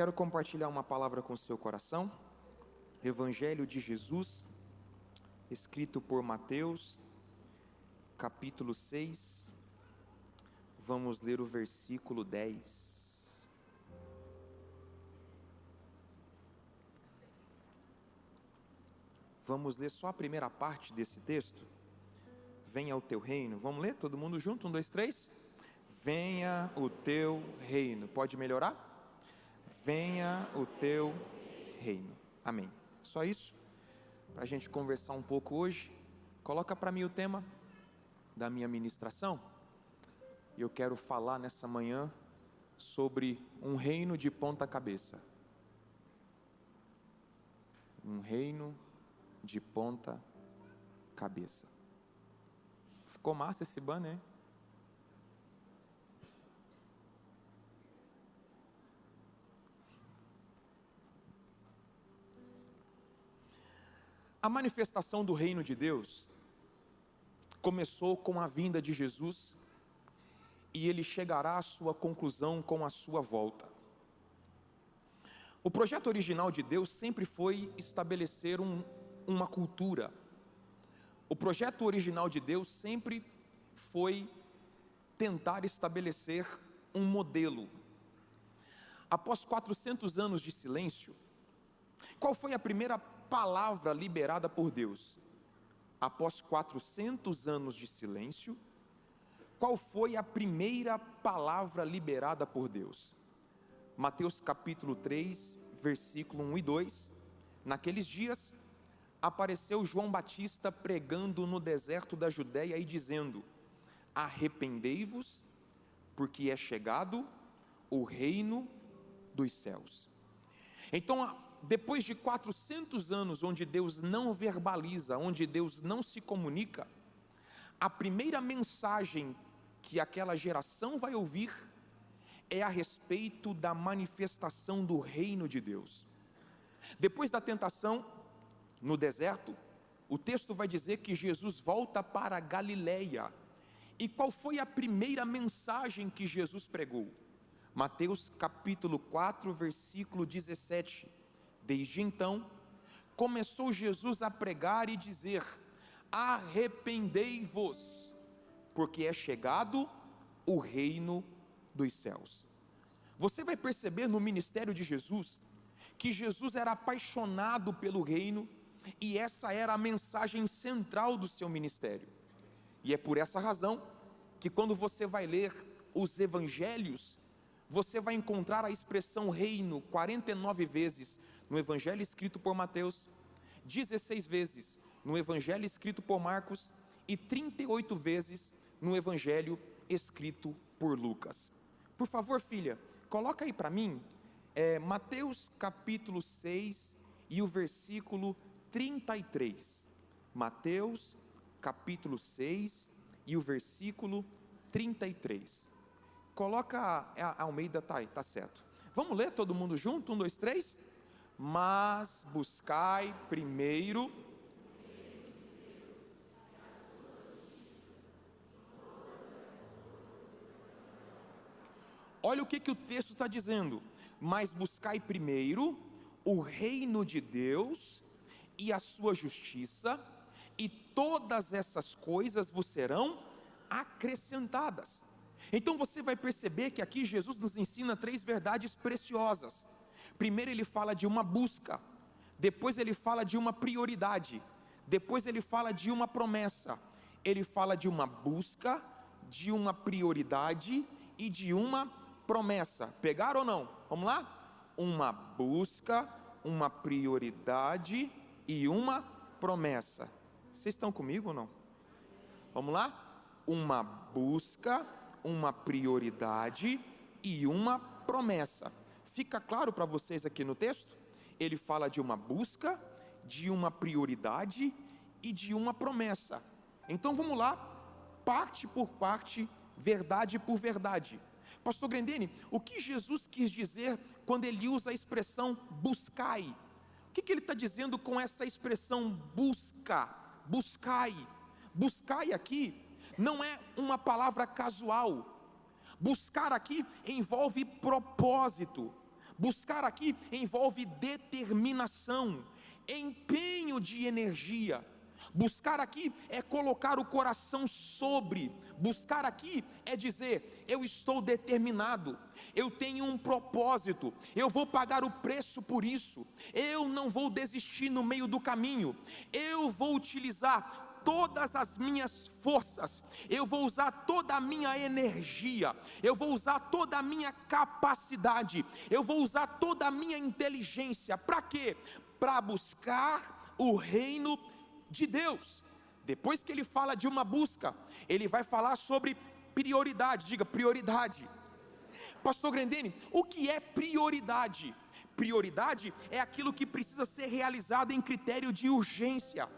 Quero compartilhar uma palavra com o seu coração. Evangelho de Jesus, escrito por Mateus, capítulo 6. Vamos ler o versículo 10. Vamos ler só a primeira parte desse texto. Venha o teu reino. Vamos ler todo mundo junto? 1, 2, 3. Venha o teu reino. Pode melhorar? Venha o teu reino. Amém. Só isso? Para a gente conversar um pouco hoje. Coloca para mim o tema da minha ministração. Eu quero falar nessa manhã sobre um reino de ponta cabeça. Um reino de ponta cabeça. Ficou massa esse banner, hein? A manifestação do reino de Deus começou com a vinda de Jesus e ele chegará à sua conclusão com a sua volta. O projeto original de Deus sempre foi estabelecer uma cultura. O projeto original de Deus sempre foi tentar estabelecer um modelo. Após 400 anos de silêncio, qual foi a primeira palavra liberada por Deus? Após 400 anos de silêncio, qual foi a primeira palavra liberada por Deus? Mateus capítulo 3, versículo 1 e 2. Naqueles dias, apareceu João Batista pregando no deserto da Judéia e dizendo: arrependei-vos, porque é chegado o reino dos céus. Então, depois de 400 anos onde Deus não verbaliza, onde Deus não se comunica, a primeira mensagem que aquela geração vai ouvir é a respeito da manifestação do reino de Deus. Depois da tentação no deserto, o texto vai dizer que Jesus volta para a Galileia. E qual foi a primeira mensagem que Jesus pregou? Mateus capítulo 4, versículo 17. Desde então, começou Jesus a pregar e dizer: arrependei-vos, porque é chegado o reino dos céus. Você vai perceber no ministério de Jesus, que Jesus era apaixonado pelo reino, e essa era a mensagem central do seu ministério. E é por essa razão, que quando você vai ler os evangelhos, você vai encontrar a expressão reino 49 vezes no evangelho escrito por Mateus, 16 vezes no evangelho escrito por Marcos e 38 vezes no evangelho escrito por Lucas. Por favor, filha, coloca aí para mim, Mateus capítulo 6 e o versículo 33. Mateus capítulo 6 e o versículo 33. Coloca a Almeida, tá certo. Vamos ler todo mundo junto? 1, 2, 3. Mas buscai primeiro olha o que o texto está dizendo: mas buscai primeiro o reino de Deus e a sua justiça, e todas essas coisas vos serão acrescentadas. Então você vai perceber que aqui Jesus nos ensina 3 verdades preciosas. Primeiro ele fala de uma busca, depois ele fala de uma prioridade, depois ele fala de uma promessa. Ele fala de uma busca, de uma prioridade e de uma promessa. Pegaram ou não? Vamos lá? Uma busca, uma prioridade e uma promessa. Vocês estão comigo ou não? Vamos lá? Uma busca, uma prioridade e uma promessa. Fica claro para vocês aqui no texto? Ele fala de uma busca, de uma prioridade e de uma promessa. Então vamos lá, parte por parte, verdade por verdade. Pastor Grendene, o que Jesus quis dizer quando ele usa a expressão buscai? O que ele está dizendo com essa expressão busca, buscai? Buscai aqui não é uma palavra casual. Buscar aqui envolve propósito. Buscar aqui envolve determinação, empenho de energia. Buscar aqui é colocar o coração sobre. Buscar aqui é dizer: eu estou determinado, eu tenho um propósito, eu vou pagar o preço por isso, eu não vou desistir no meio do caminho, eu vou utilizar todas as minhas forças, eu vou usar toda a minha energia, eu vou usar toda a minha capacidade, eu vou usar toda a minha inteligência. Para quê? Para buscar o reino de Deus. Depois que ele fala de uma busca, ele vai falar sobre prioridade. Diga: prioridade. Pastor Grendene, o que é prioridade? Prioridade é aquilo que precisa ser realizado em critério de urgência.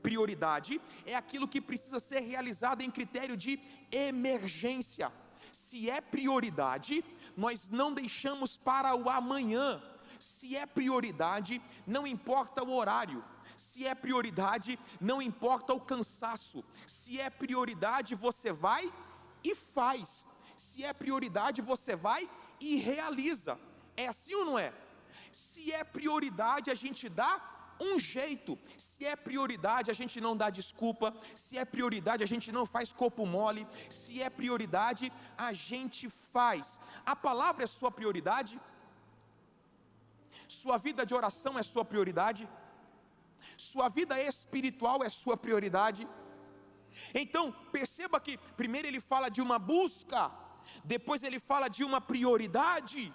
Prioridade é aquilo que precisa ser realizado em critério de emergência. Se é prioridade, nós não deixamos para o amanhã. Se é prioridade, não importa o horário. Se é prioridade, não importa o cansaço. Se é prioridade, você vai e faz. Se é prioridade, você vai e realiza. É assim ou não é? Se é prioridade, a gente dá um jeito. Se é prioridade, a gente não dá desculpa. Se é prioridade, a gente não faz corpo mole. Se é prioridade, a gente faz. A palavra é sua prioridade? Sua vida de oração é sua prioridade? Sua vida espiritual é sua prioridade? Então perceba que primeiro ele fala de uma busca, depois ele fala de uma prioridade.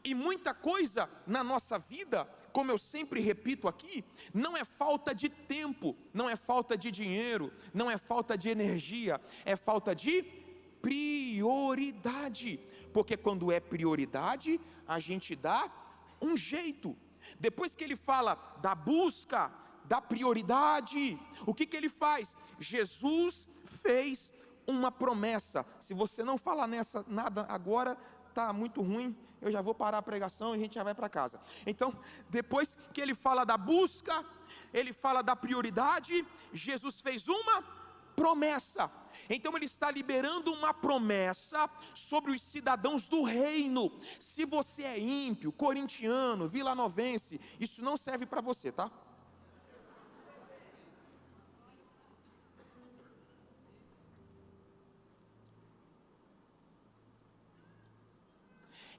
E muita coisa na nossa vida, como eu sempre repito aqui, não é falta de tempo, não é falta de dinheiro, não é falta de energia, é falta de prioridade. Porque quando é prioridade, a gente dá um jeito. Depois que ele fala da busca, da prioridade, o que ele faz? Jesus fez uma promessa. Se você não falar nessa nada agora, está muito ruim, eu já vou parar a pregação e a gente já vai para casa. Então, depois que ele fala da busca, ele fala da prioridade, Jesus fez uma promessa. Então ele está liberando uma promessa sobre os cidadãos do reino. Se você é ímpio, corintiano, vilanovense, isso não serve para você, tá?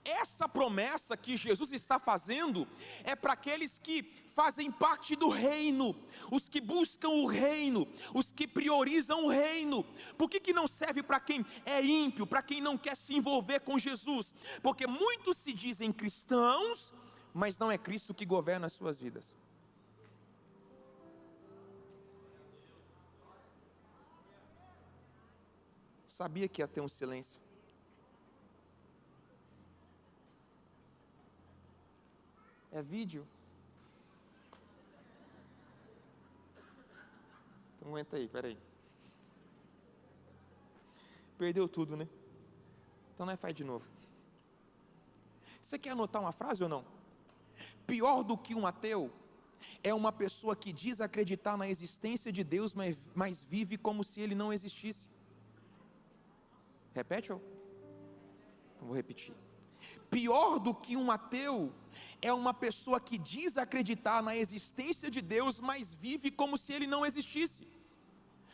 Essa promessa que Jesus está fazendo é para aqueles que fazem parte do reino, os que buscam o reino, os que priorizam o reino. Por que não serve para quem é ímpio, para quem não quer se envolver com Jesus? Porque muitos se dizem cristãos, mas não é Cristo que governa as suas vidas. Sabia que ia ter um silêncio. É vídeo? Então aguenta aí, peraí. Perdeu tudo, né? Então nós faz de novo. Você quer anotar uma frase ou não? Pior do que um ateu é uma pessoa que diz acreditar na existência de Deus, mas vive como se ele não existisse. Repete, ó. Então vou repetir. Pior do que um ateu é uma pessoa que diz acreditar na existência de Deus, mas vive como se ele não existisse.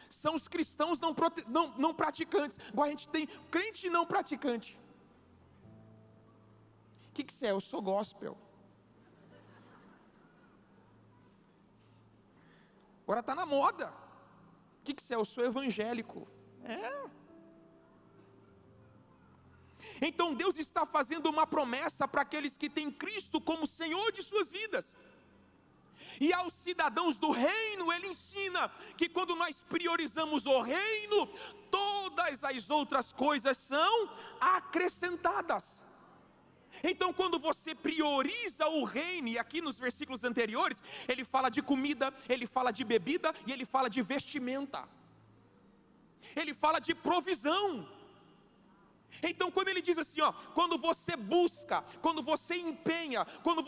São os cristãos não praticantes. Agora a gente tem crente não praticante. O que você é? Eu sou gospel. Agora está na moda. O que você é? Eu sou evangélico. Então Deus está fazendo uma promessa para aqueles que têm Cristo como Senhor de suas vidas. E aos cidadãos do reino Ele ensina que quando nós priorizamos o reino, todas as outras coisas são acrescentadas. Então quando você prioriza o reino, e aqui nos versículos anteriores, ele fala de comida, ele fala de bebida e ele fala de vestimenta. Ele fala de provisão. Então quando ele diz assim, ó, quando você busca, quando você empenha, quando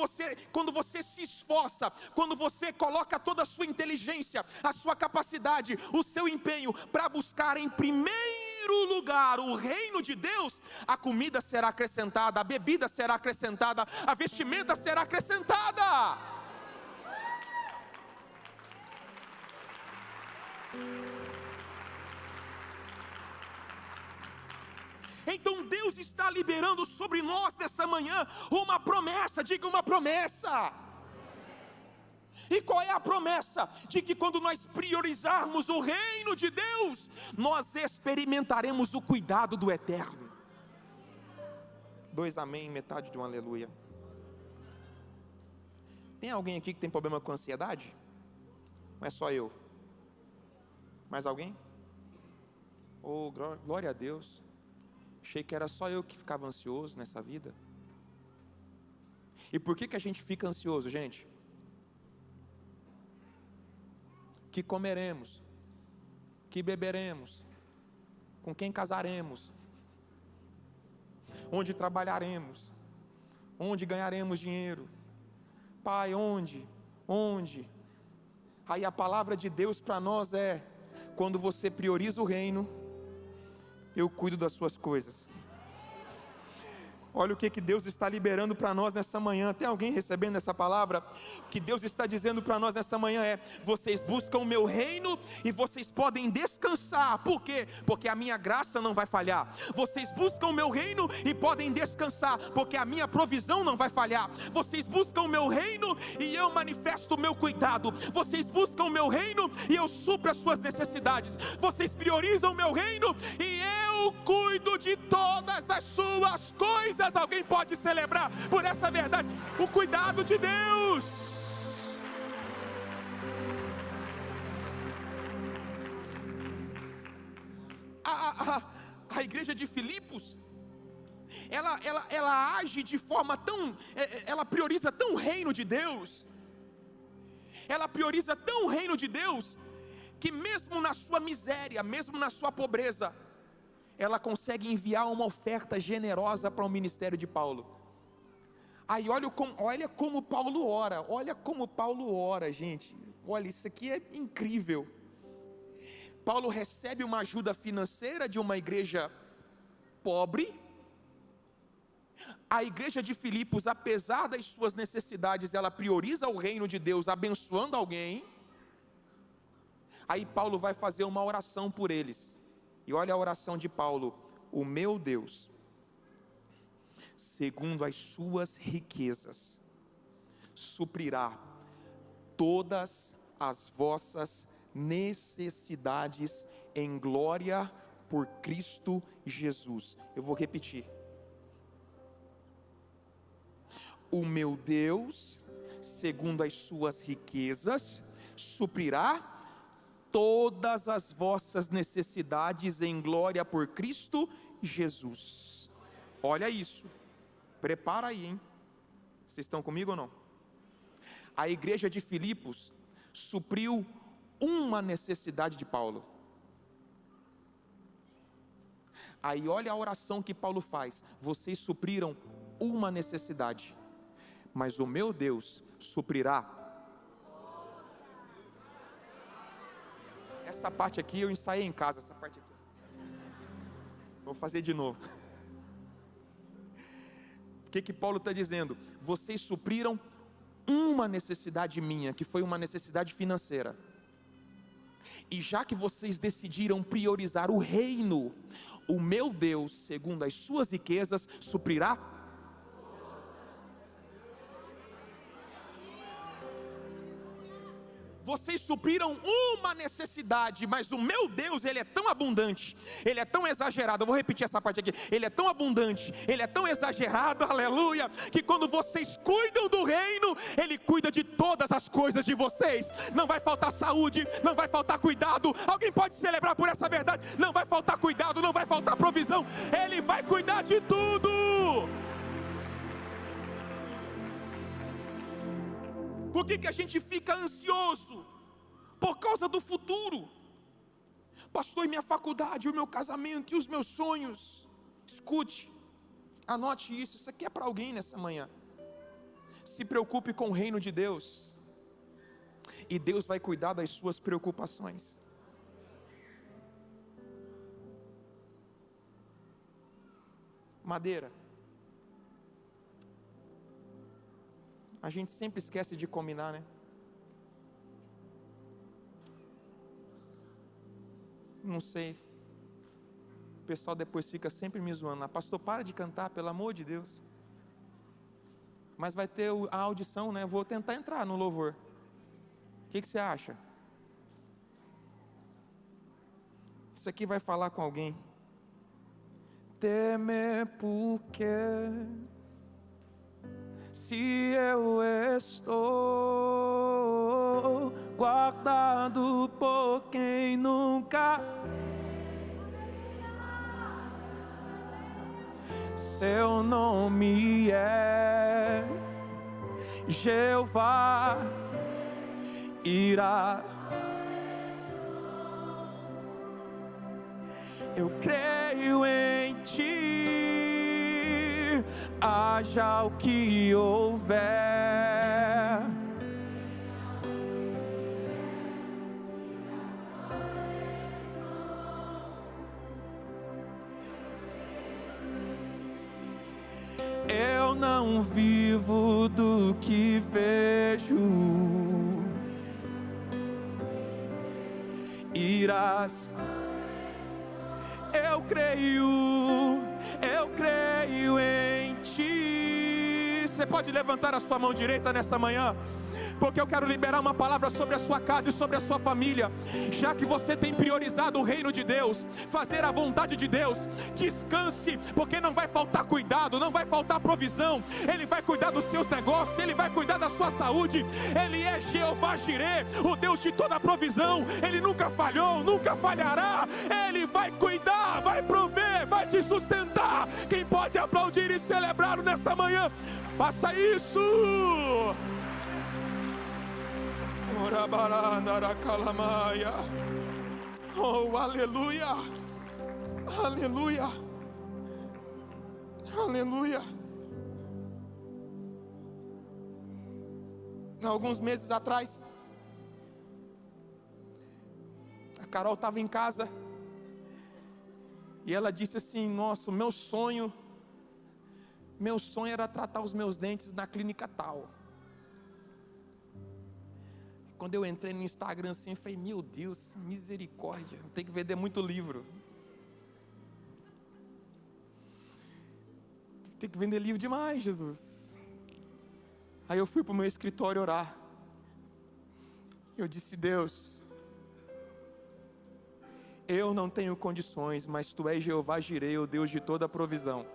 você se esforça, quando você coloca toda a sua inteligência, a sua capacidade, o seu empenho para buscar em primeiro primeiro lugar o reino de Deus, a comida será acrescentada, a bebida será acrescentada, a vestimenta será acrescentada. Então Deus está liberando sobre nós nessa manhã uma promessa, diga uma promessa. E qual é a promessa? De que quando nós priorizarmos o reino de Deus, nós experimentaremos o cuidado do Eterno. 2 amém, metade de um aleluia. Tem alguém aqui que tem problema com ansiedade? Não é só eu. Mais alguém? Oh, glória a Deus. Achei que era só eu que ficava ansioso nessa vida. E por que a gente fica ansioso, gente? Que comeremos, que beberemos, com quem casaremos, onde trabalharemos, onde ganharemos dinheiro. Pai, onde? Aí a palavra de Deus para nós é: quando você prioriza o reino, eu cuido das suas coisas. Olha o que Deus está liberando para nós nessa manhã. Tem alguém recebendo essa palavra? O que Deus está dizendo para nós nessa manhã é: vocês buscam o meu reino e vocês podem descansar. Por quê? Porque a minha graça não vai falhar. Vocês buscam o meu reino e podem descansar, porque a minha provisão não vai falhar. Vocês buscam o meu reino e eu manifesto o meu cuidado. Vocês buscam o meu reino e eu supro as suas necessidades. Vocês priorizam o meu reino e eu cuido de todas as suas coisas. Alguém pode celebrar por essa verdade? O cuidado de Deus. A igreja de Filipos, ela age de forma tão, ela prioriza tão o reino de Deus, ela prioriza tão o reino de Deus, que mesmo na sua miséria, mesmo na sua pobreza, ela consegue enviar uma oferta generosa para o ministério de Paulo. Aí olha como Paulo ora, gente. Olha, isso aqui é incrível. Paulo recebe uma ajuda financeira de uma igreja pobre. A igreja de Filipos, apesar das suas necessidades, ela prioriza o reino de Deus, abençoando alguém. Aí Paulo vai fazer uma oração por eles. E olha a oração de Paulo: o meu Deus, segundo as suas riquezas, suprirá todas as vossas necessidades em glória por Cristo Jesus. Eu vou repetir: o meu Deus, segundo as suas riquezas, suprirá todas as vossas necessidades em glória por Cristo Jesus. Olha isso, prepara aí, hein? Vocês estão comigo ou não? A igreja de Filipos supriu uma necessidade de Paulo. Aí olha a oração que Paulo faz: vocês supriram uma necessidade, mas o meu Deus suprirá. Essa parte aqui eu ensaiei em casa, essa parte aqui. Vou fazer de novo. O que Paulo está dizendo? Vocês supriram uma necessidade minha, que foi uma necessidade financeira. E já que vocês decidiram priorizar o reino, o meu Deus, segundo as suas riquezas, suprirá. Vocês supriram uma necessidade, mas o meu Deus, Ele é tão abundante, Ele é tão exagerado. Eu vou repetir essa parte aqui: Ele é tão abundante, Ele é tão exagerado, aleluia, que quando vocês cuidam do reino, Ele cuida de todas as coisas de vocês. Não vai faltar saúde, não vai faltar cuidado. Alguém pode celebrar por essa verdade? Não vai faltar cuidado, não vai faltar provisão. Ele vai cuidar de tudo. Por que a gente fica ansioso? Por causa do futuro. Pastor, e minha faculdade, o meu casamento e os meus sonhos? Escute, anote isso. Isso aqui é para alguém nessa manhã. Se preocupe com o reino de Deus, e Deus vai cuidar das suas preocupações. madeira. A gente sempre esquece de combinar, né? Não sei. O pessoal depois fica sempre me zoando. Pastor, para de cantar, pelo amor de Deus. Mas vai ter a audição, né? Vou tentar entrar no louvor. O que você acha? Isso aqui vai falar com alguém. Teme porque se eu estou guardado por quem nunca, seu nome é Jeová irá. Eu creio em ti, haja o que houver. Eu não vivo do que vejo, irás. Eu creio em ti. Você pode levantar a sua mão direita nessa manhã, porque eu quero liberar uma palavra sobre a sua casa e sobre a sua família. Já que você tem priorizado o reino de Deus, fazer a vontade de Deus, descanse, porque não vai faltar cuidado, não vai faltar provisão. Ele vai cuidar dos seus negócios, Ele vai cuidar da sua saúde. Ele é Jeová Jireh, o Deus de toda a provisão. Ele nunca falhou, nunca falhará. Ele vai cuidar, vai prover, vai te sustentar. Quem pode aplaudir e celebrar nessa manhã, faça isso. Oh, aleluia, aleluia, aleluia. Alguns meses atrás, a Carol estava em casa e ela disse assim: nossa, meu sonho era tratar os meus dentes na clínica tal. Quando eu entrei no Instagram assim, eu falei: meu Deus, misericórdia, tem que vender muito livro. Tem que vender livro demais, Jesus. Aí eu fui para o meu escritório orar. Eu disse: Deus, eu não tenho condições, mas Tu és Jeová Jireh, o Deus de toda a provisão.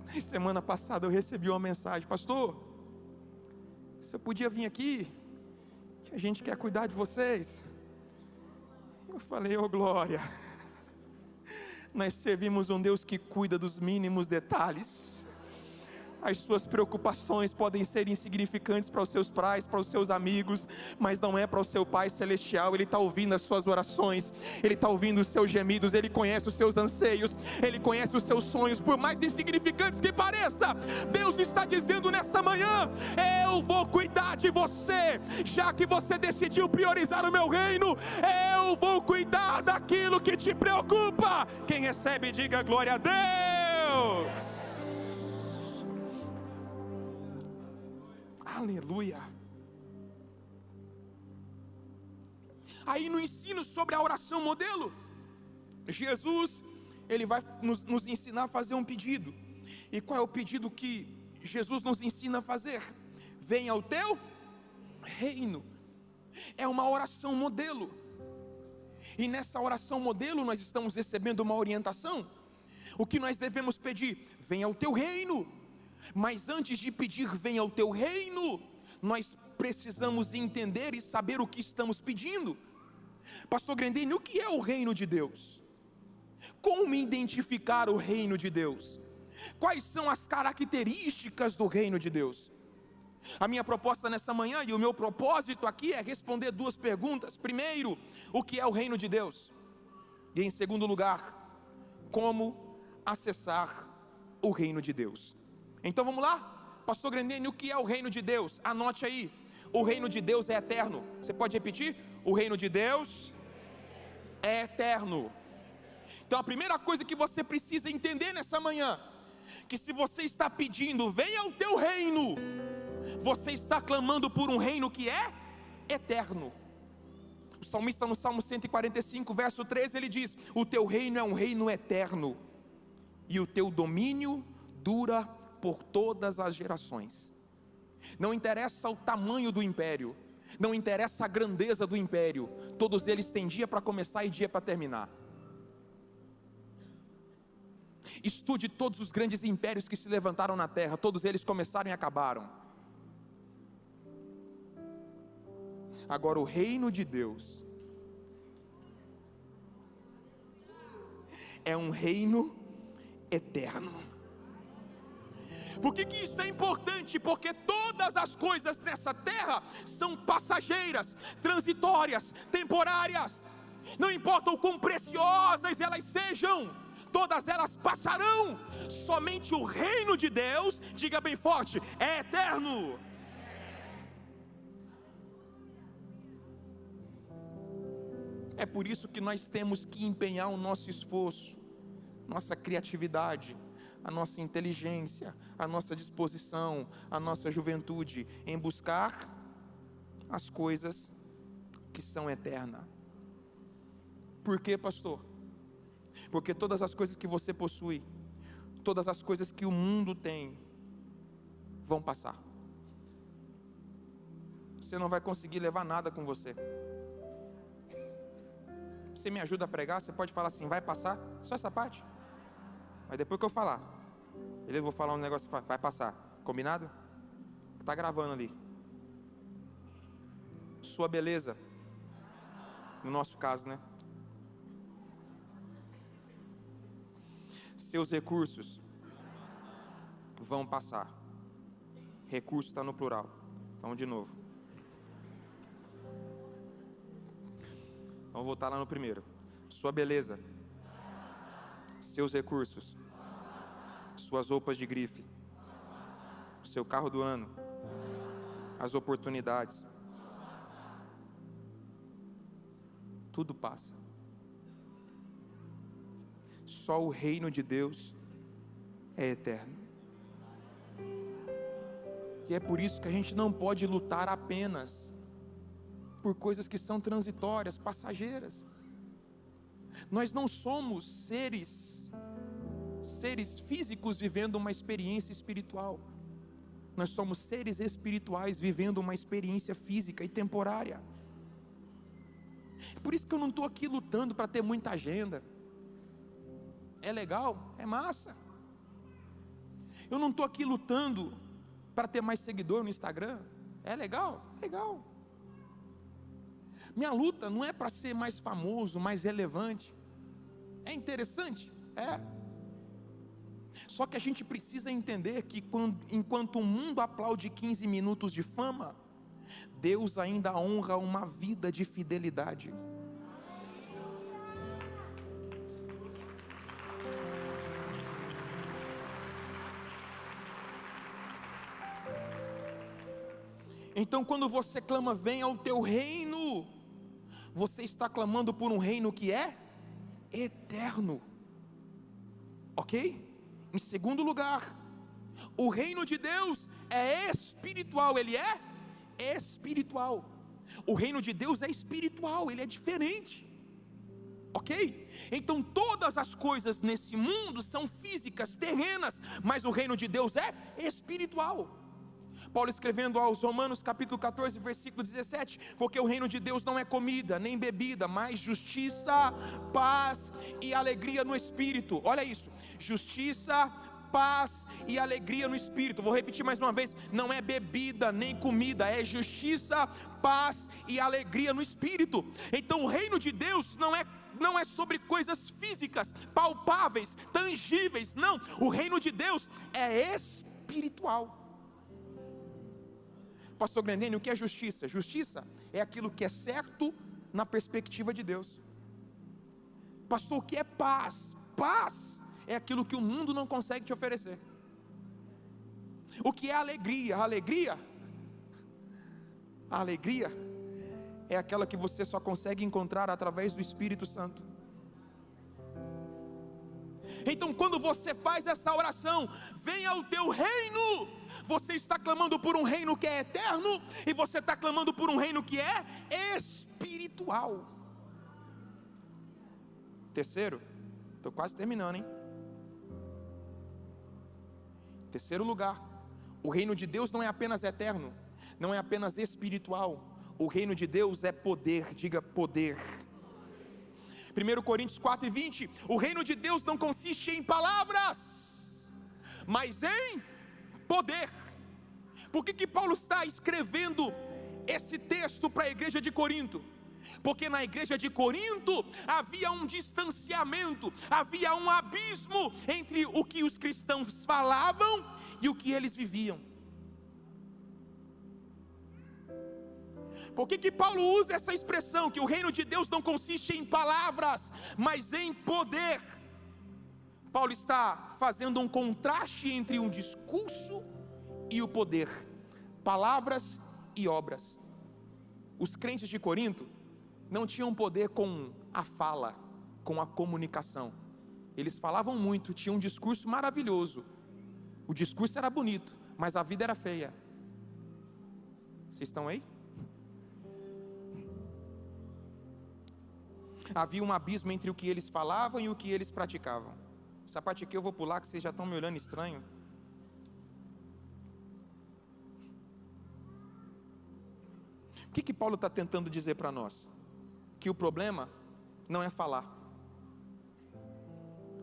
Na semana passada eu recebi uma mensagem: pastor, você podia vir aqui, que a gente quer cuidar de vocês. Eu falei: ô glória, nós servimos um Deus que cuida dos mínimos detalhes. As suas preocupações podem ser insignificantes para os seus pais, para os seus amigos, mas não é para o seu Pai Celestial. Ele está ouvindo as suas orações, Ele está ouvindo os seus gemidos, Ele conhece os seus anseios, Ele conhece os seus sonhos, por mais insignificantes que pareça. Deus está dizendo nessa manhã: eu vou cuidar de você, já que você decidiu priorizar o meu reino. Eu vou cuidar daquilo que te preocupa. Quem recebe, diga glória a Deus. Aleluia. Aí no ensino sobre a oração modelo, Jesus, Ele vai nos ensinar a fazer um pedido. E qual é o pedido que Jesus nos ensina a fazer? Venha o teu reino. É uma oração modelo. E nessa oração modelo nós estamos recebendo uma orientação. O que nós devemos pedir? Venha o teu reino. Mas antes de pedir venha o teu reino, nós precisamos entender e saber o que estamos pedindo. Pastor Grendene, o que é o reino de Deus? Como identificar o reino de Deus? Quais são as características do reino de Deus? A minha proposta nessa manhã e o meu propósito aqui é responder duas perguntas. Primeiro, o que é o reino de Deus? E em segundo lugar, como acessar o reino de Deus? Então vamos lá? Pastor Grendene, o que é o reino de Deus? Anote aí: o reino de Deus é eterno. Você pode repetir? O reino de Deus é eterno. Então a primeira coisa que você precisa entender nessa manhã, que se você está pedindo, venha o teu reino, você está clamando por um reino que é eterno. O salmista no Salmo 145, verso 13, ele diz: o teu reino é um reino eterno, e o teu domínio dura por todas as gerações. Não interessa o tamanho do império, não interessa a grandeza do império, todos eles têm dia para começar e dia para terminar. Estude todos os grandes impérios que se levantaram na terra, todos eles começaram e acabaram. Agora o reino de Deus é um reino eterno. Por que isso é importante? Porque todas as coisas nessa terra são passageiras, transitórias, temporárias. Não importa o quão preciosas elas sejam, todas elas passarão. Somente o reino de Deus, diga bem forte, é eterno. É por isso que nós temos que empenhar o nosso esforço, nossa criatividade, a nossa inteligência, a nossa disposição, a nossa juventude, em buscar as coisas que são eternas. Por quê, pastor? Porque todas as coisas que você possui, todas as coisas que o mundo tem, vão passar. Você não vai conseguir levar nada com você. Você me ajuda a pregar, você pode falar assim, vai passar, só essa parte. Mas depois que eu falar, eu vou falar um negócio, vai passar, combinado? Está gravando ali. Sua beleza, no nosso caso, né? Seus recursos vão passar. Recurso está no plural. Vamos de novo. Vamos voltar lá no primeiro. Sua beleza, seus recursos, suas roupas de grife, o seu carro do ano, as oportunidades, tudo passa. Só o reino de Deus é eterno. E é por isso que a gente não pode lutar apenas por coisas que são transitórias, passageiras. Nós não somos seres físicos vivendo uma experiência espiritual. Nós somos seres espirituais vivendo uma experiência física e temporária. Por isso que eu não estou aqui lutando para ter muita agenda. É legal, é massa. Eu não estou aqui lutando para ter mais seguidor no Instagram. É legal, legal. Minha luta não é para ser mais famoso, mais relevante. É interessante? É. Só que a gente precisa entender que enquanto o mundo aplaude 15 minutos de fama, Deus ainda honra uma vida de fidelidade. Então quando você clama, venha ao teu reino, você está clamando por um reino que é eterno. Ok? Em segundo lugar, o reino de Deus é espiritual. Ele é espiritual. O reino de Deus é espiritual, ele é diferente. Ok? Então todas as coisas nesse mundo são físicas, terrenas, mas o reino de Deus é espiritual. Paulo escrevendo aos Romanos capítulo 14, versículo 17, porque o reino de Deus não é comida, nem bebida, mas justiça, paz e alegria no Espírito. Olha isso, justiça, paz e alegria no Espírito. Vou repetir mais uma vez, não é bebida nem comida, é justiça, paz e alegria no Espírito. Então o reino de Deus não é sobre coisas físicas, palpáveis, tangíveis, não. O reino de Deus é espiritual. Pastor Grandene, o que é justiça? Justiça é aquilo que é certo na perspectiva de Deus. Pastor, o que é paz? Paz é aquilo que o mundo não consegue te oferecer. O que é alegria? A alegria é aquela que você só consegue encontrar através do Espírito Santo. Então, quando você faz essa oração, venha o teu reino, você está clamando por um reino que é eterno, e você está clamando por um reino que é espiritual. Terceiro, estou quase terminando, hein? Terceiro lugar, o reino de Deus não é apenas eterno, não é apenas espiritual, o reino de Deus é poder, diga poder. 1 Coríntios 4:20, o reino de Deus não consiste em palavras, mas em poder. Por que Paulo está escrevendo esse texto para a igreja de Corinto? Porque na igreja de Corinto havia um distanciamento, havia um abismo entre o que os cristãos falavam e o que eles viviam. Por que Paulo usa essa expressão, que o reino de Deus não consiste em palavras, mas em poder? Paulo está fazendo um contraste entre um discurso e o poder, palavras e obras. Os crentes de Corinto não tinham poder com a fala, com a comunicação. Eles falavam muito, tinham um discurso maravilhoso. O discurso era bonito, mas a vida era feia. Vocês estão aí? Havia um abismo entre o que eles falavam e o que eles praticavam. Essa parte aqui eu vou pular, que vocês já estão me olhando estranho. O que Paulo está tentando dizer para nós? Que o problema não é falar,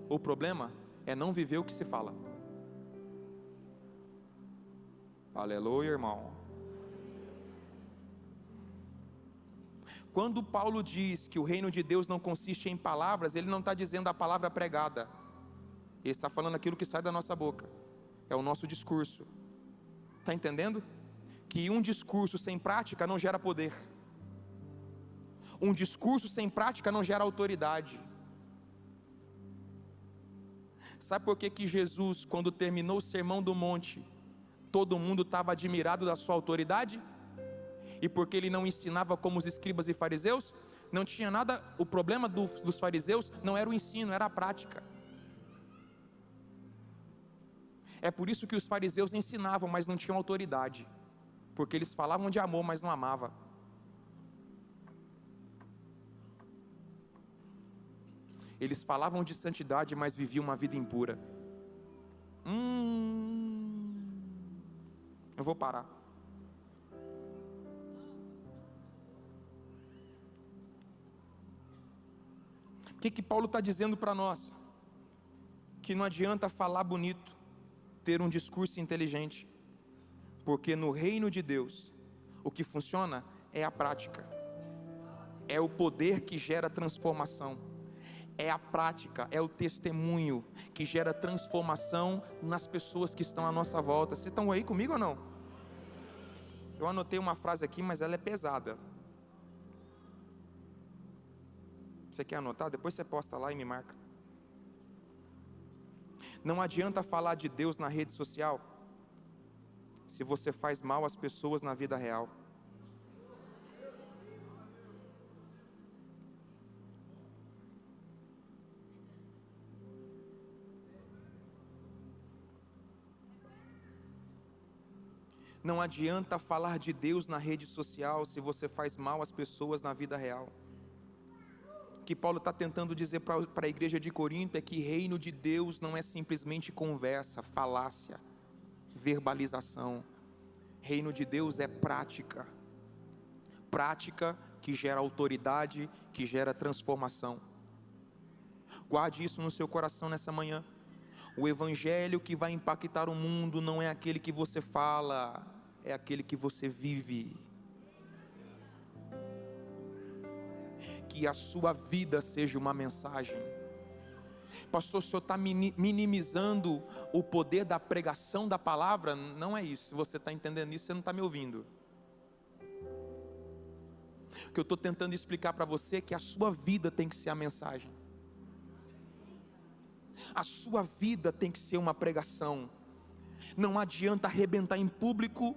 o problema é não viver o que se fala. Aleluia, irmão. Quando Paulo diz que o reino de Deus não consiste em palavras, ele não está dizendo a palavra pregada, ele está falando aquilo que sai da nossa boca, é o nosso discurso. Está entendendo? Que um discurso sem prática não gera poder, um discurso sem prática não gera autoridade. Sabe por que Jesus, quando terminou o sermão do monte, todo mundo estava admirado da sua autoridade? E porque ele não ensinava como os escribas e fariseus? Não tinha nada, o problema dos fariseus não era o ensino, era a prática. É por isso que os fariseus ensinavam, mas não tinham autoridade, porque eles falavam de amor, mas não amavam. Eles falavam de santidade, mas viviam uma vida impura. Eu vou parar. O que Paulo está dizendo para nós? Que não adianta falar bonito, ter um discurso inteligente, porque no reino de Deus, o que funciona é a prática, é o poder que gera transformação, é a prática, é o testemunho que gera transformação nas pessoas que estão à nossa volta. Vocês estão aí comigo ou não? Eu anotei uma frase aqui, mas ela é pesada. Você quer anotar? Depois você posta lá e me marca. Não adianta falar de Deus na rede social se você faz mal às pessoas na vida real. Não adianta falar de Deus na rede social se você faz mal às pessoas na vida real. O que Paulo está tentando dizer para a igreja de Corinto é que reino de Deus não é simplesmente conversa, falácia, verbalização. Reino de Deus é prática, prática que gera autoridade, que gera transformação. Guarde isso no seu coração nessa manhã. O evangelho que vai impactar o mundo não é aquele que você fala, é aquele que você vive. Que a sua vida seja uma mensagem. Pastor, o senhor está minimizando o poder da pregação da palavra? Não é isso. Se você está entendendo isso, você não está me ouvindo. O que eu estou tentando explicar para você é que a sua vida tem que ser a mensagem. A sua vida tem que ser uma pregação. Não adianta arrebentar em público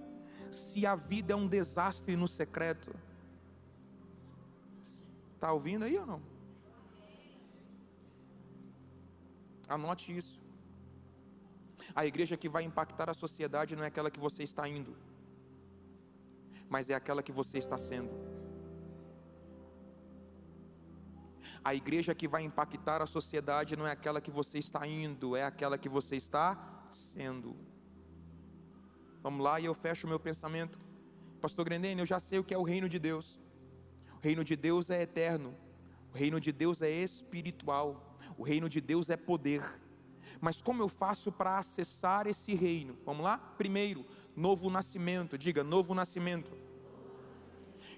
se a vida é um desastre no secreto. Está ouvindo aí ou não? Anote isso. A igreja que vai impactar a sociedade não é aquela que você está indo, mas é aquela que você está sendo. A igreja que vai impactar a sociedade não é aquela que você está indo, é aquela que você está sendo. Vamos lá, e eu fecho o meu pensamento. Pastor Grendene, eu já sei o que é o reino de Deus. O reino de Deus é eterno. O reino de Deus é espiritual. O reino de Deus é poder. Mas como eu faço para acessar esse reino? Vamos lá? Primeiro, novo nascimento. Diga, novo nascimento.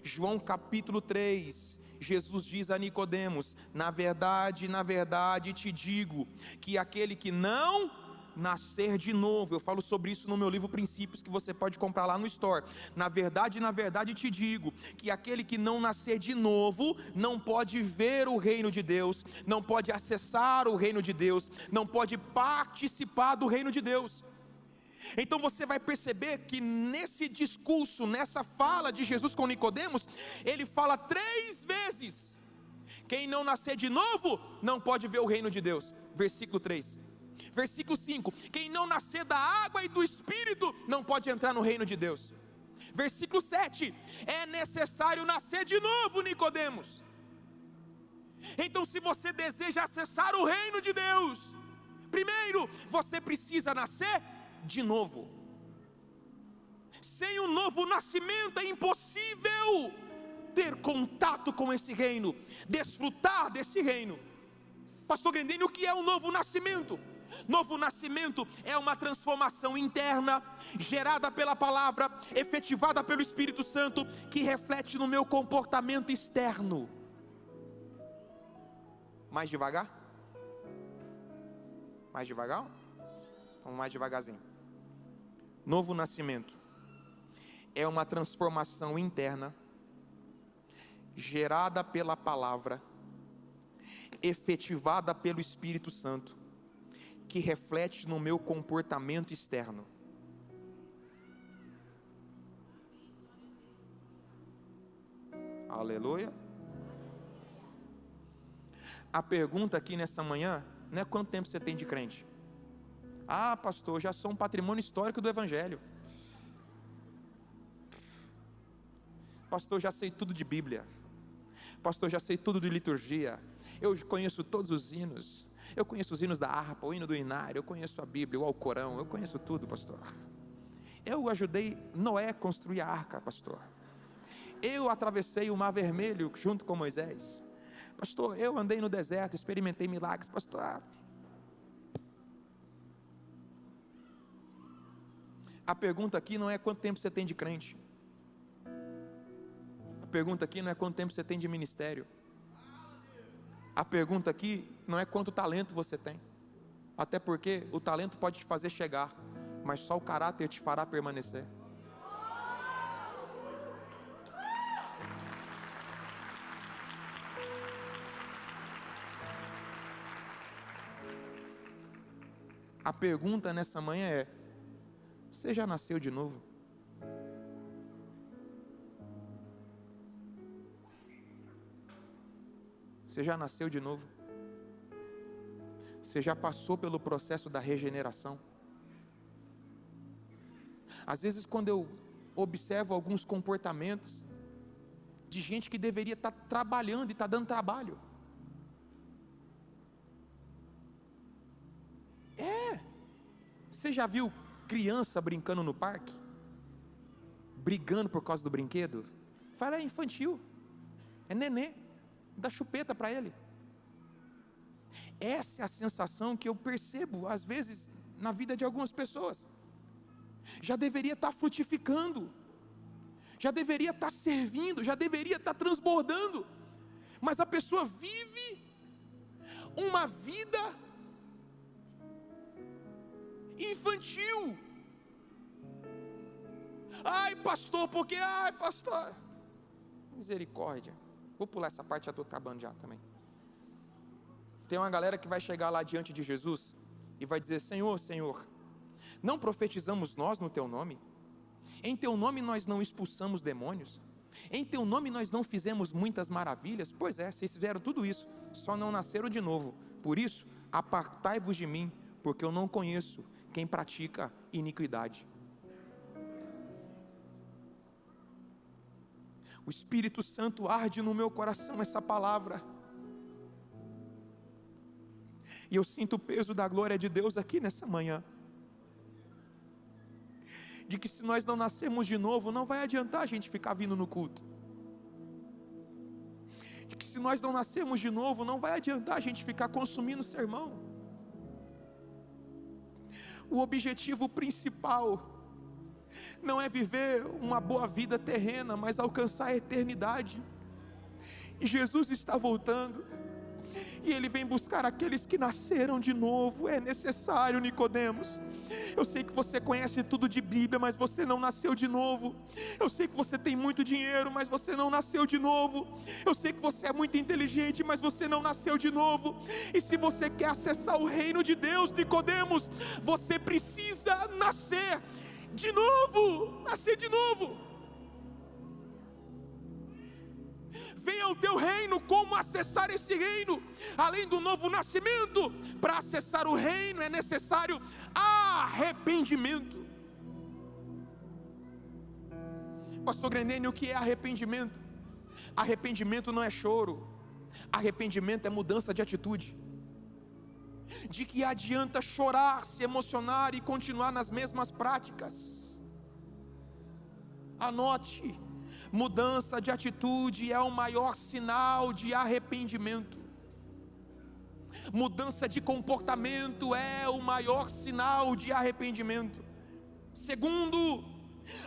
João capítulo 3, Jesus diz a Nicodemos: na verdade te digo, que aquele que não nascer de novo, eu falo sobre isso no meu livro Princípios, que você pode comprar lá no store. Na verdade te digo, que aquele que não nascer de novo, não pode ver o reino de Deus, não pode acessar o reino de Deus, não pode participar do reino de Deus. Então você vai perceber que nesse discurso, nessa fala de Jesus com Nicodemos, ele fala 3 vezes: quem não nascer de novo, não pode ver o reino de Deus. Versículo 3. Versículo 5, quem não nascer da água e do Espírito, não pode entrar no reino de Deus. Versículo 7, é necessário nascer de novo, Nicodemos. Então se você deseja acessar o reino de Deus, primeiro, você precisa nascer de novo. Sem um novo nascimento é impossível ter contato com esse reino, desfrutar desse reino. Pastor Grendene, o que é um novo nascimento? Novo nascimento é uma transformação interna, gerada pela palavra, efetivada pelo Espírito Santo, que reflete no meu comportamento externo. Mais devagar? Mais devagar? Vamos mais devagarzinho. Novo nascimento é uma transformação interna, gerada pela palavra, efetivada pelo Espírito Santo, que reflete no meu comportamento externo. Aleluia. A pergunta aqui nessa manhã não é quanto tempo você tem de crente. Ah, pastor, já sou um patrimônio histórico do Evangelho. Pastor, já sei tudo de Bíblia. Pastor, já sei tudo de liturgia. Eu conheço todos os hinos. Eu conheço os hinos da harpa, o hino do inário. Eu conheço a Bíblia, o Alcorão. Eu conheço tudo, pastor. Eu ajudei Noé a construir a arca, pastor. Eu atravessei o Mar Vermelho junto com Moisés. Pastor, eu andei no deserto, experimentei milagres, pastor. A pergunta aqui não é quanto tempo você tem de crente. A pergunta aqui não é quanto tempo você tem de ministério. A pergunta aqui não é quanto talento você tem. Até porque o talento pode te fazer chegar, mas só o caráter te fará permanecer. A pergunta nessa manhã é: você já nasceu de novo? Você já nasceu de novo? Você já passou pelo processo da regeneração? Às vezes, quando eu observo alguns comportamentos de gente que deveria estar trabalhando e está dando trabalho. Você já viu criança brincando no parque? Brigando por causa do brinquedo? Fala, é infantil, é nenê, dá chupeta para ele. Essa é a sensação que eu percebo às vezes na vida de algumas pessoas. Já deveria estar frutificando, já deveria estar servindo, já deveria estar transbordando, mas a pessoa vive uma vida infantil. Ai, pastor, porque ai, pastor, misericórdia. Vou pular essa parte, já estou acabando já também. Tem uma galera que vai chegar lá diante de Jesus e vai dizer: Senhor, Senhor, não profetizamos nós no teu nome? Em teu nome nós não expulsamos demônios? Em teu nome nós não fizemos muitas maravilhas? Pois é, vocês fizeram tudo isso, só não nasceram de novo. Por isso, apartai-vos de mim, porque eu não conheço quem pratica iniquidade. O Espírito Santo arde no meu coração essa palavra, e eu sinto o peso da glória de Deus aqui nessa manhã, de que se nós não nascermos de novo, não vai adiantar a gente ficar vindo no culto, de que se nós não nascermos de novo, não vai adiantar a gente ficar consumindo sermão. O objetivo principal não é viver uma boa vida terrena, mas alcançar a eternidade. E Jesus está voltando, e Ele vem buscar aqueles que nasceram de novo. É necessário, Nicodemos. Eu sei que você conhece tudo de Bíblia, mas você não nasceu de novo. Eu sei que você tem muito dinheiro, mas você não nasceu de novo. Eu sei que você é muito inteligente, mas você não nasceu de novo. E se você quer acessar o reino de Deus, Nicodemos, você precisa nascer de novo. Nascer de novo. Venha o teu reino. Como acessar esse reino? Além do novo nascimento, para acessar o reino é necessário arrependimento. Pastor Grenene, o que é arrependimento? Arrependimento não é choro, arrependimento é mudança de atitude. De que adianta chorar, se emocionar e continuar nas mesmas práticas? Anote: mudança de atitude é o maior sinal de arrependimento. Mudança de comportamento é o maior sinal de arrependimento. Segundo,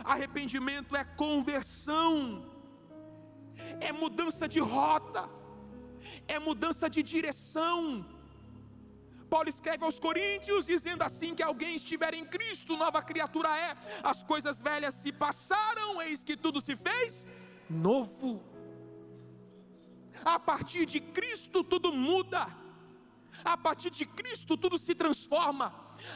arrependimento é conversão, é mudança de rota, é mudança de direção. Paulo escreve aos Coríntios dizendo assim: que alguém estiver em Cristo, nova criatura é, as coisas velhas se passaram, eis que tudo se fez novo. A partir de Cristo tudo muda, a partir de Cristo tudo se transforma,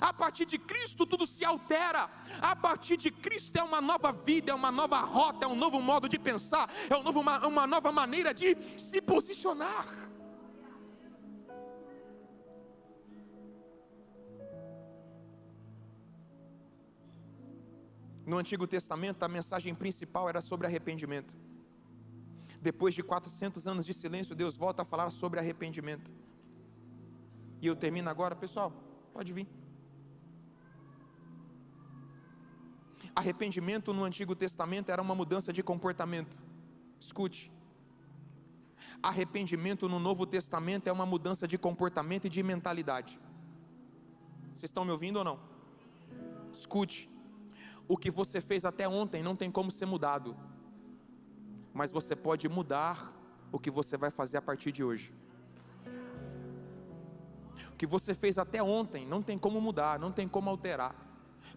a partir de Cristo tudo se altera, a partir de Cristo é uma nova vida, é uma nova rota, é um novo modo de pensar, é uma nova maneira de se posicionar. No Antigo Testamento, a mensagem principal era sobre arrependimento. Depois de 400 anos de silêncio, Deus volta a falar sobre arrependimento. E eu termino agora, pessoal, pode vir. Arrependimento no Antigo Testamento era uma mudança de comportamento. Escute. Arrependimento no Novo Testamento é uma mudança de comportamento e de mentalidade. Vocês estão me ouvindo ou não? Escute. O que você fez até ontem não tem como ser mudado, mas você pode mudar o que você vai fazer a partir de hoje. O que você fez até ontem não tem como mudar, não tem como alterar.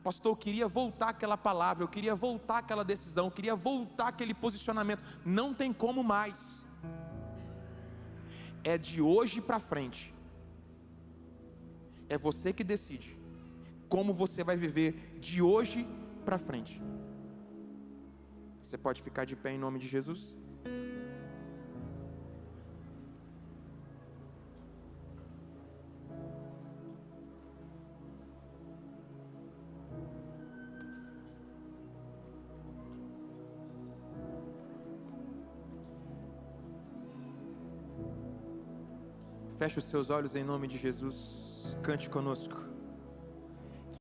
Pastor, eu queria voltar aquela palavra, eu queria voltar aquela decisão, eu queria voltar aquele posicionamento. Não tem como mais. É de hoje para frente. É você que decide como você vai viver de hoje para frente. Você pode ficar de pé em nome de Jesus? Feche os seus olhos em nome de Jesus. Cante conosco.